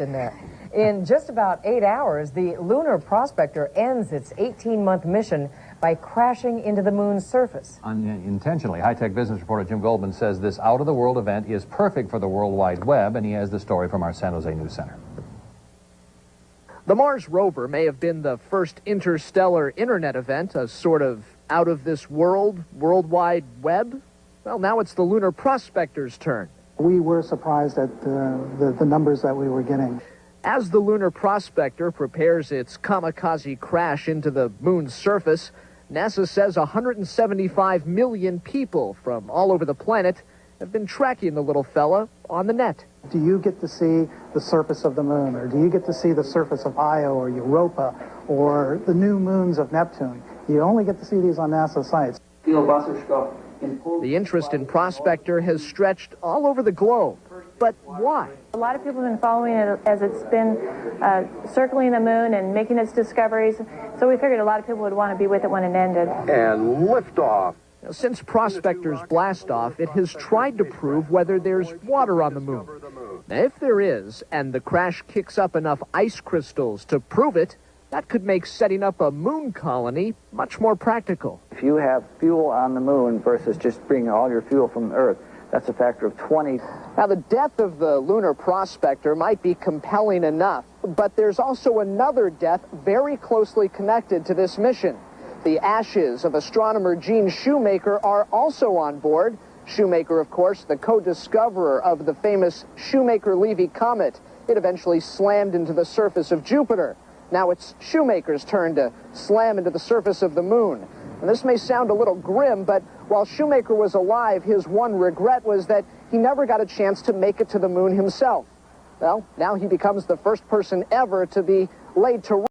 In there. In just about 8 hours, the Lunar Prospector ends its 18-month mission by crashing into the moon's surface. Unintentionally. High-tech business reporter Jim Goldman says this out-of-the-world event is perfect for the World Wide Web, and he has the story from our San Jose News Center. The Mars rover may have been the first interstellar internet event, a sort of out-of-this-world, World Wide Web. Well, now it's the Lunar Prospector's turn. We were surprised at the numbers that we were getting. As the Lunar Prospector prepares its kamikaze crash into the moon's surface, NASA says 175 million people from all over the planet have been tracking the little fella on the net. Do you get to see the surface of the moon, or do you get to see the surface of Io or Europa or the new moons of Neptune? You only get to see these on NASA sites. The interest in Prospector has stretched all over the globe. But why? A lot of people have been following it as it's been circling the moon and making its discoveries. So we figured a lot of people would want to be with it when it ended. And liftoff. Now, since Prospector's blastoff, it has tried to prove whether there's water on the moon. Now, if there is, and the crash kicks up enough ice crystals to prove it, that could make setting up a moon colony much more practical. If you have fuel on the moon versus just bringing all your fuel from Earth, that's a factor of 20. Now, the death of the Lunar Prospector might be compelling enough, but there's also another death very closely connected to this mission. The ashes of astronomer Gene Shoemaker are also on board. Shoemaker, of course, the co-discoverer of the famous Shoemaker-Levy comet. It eventually slammed into the surface of Jupiter. Now it's Shoemaker's turn to slam into the surface of the moon. And this may sound a little grim, but while Shoemaker was alive, his one regret was that he never got a chance to make it to the moon himself. Well, now he becomes the first person ever to be laid to rest.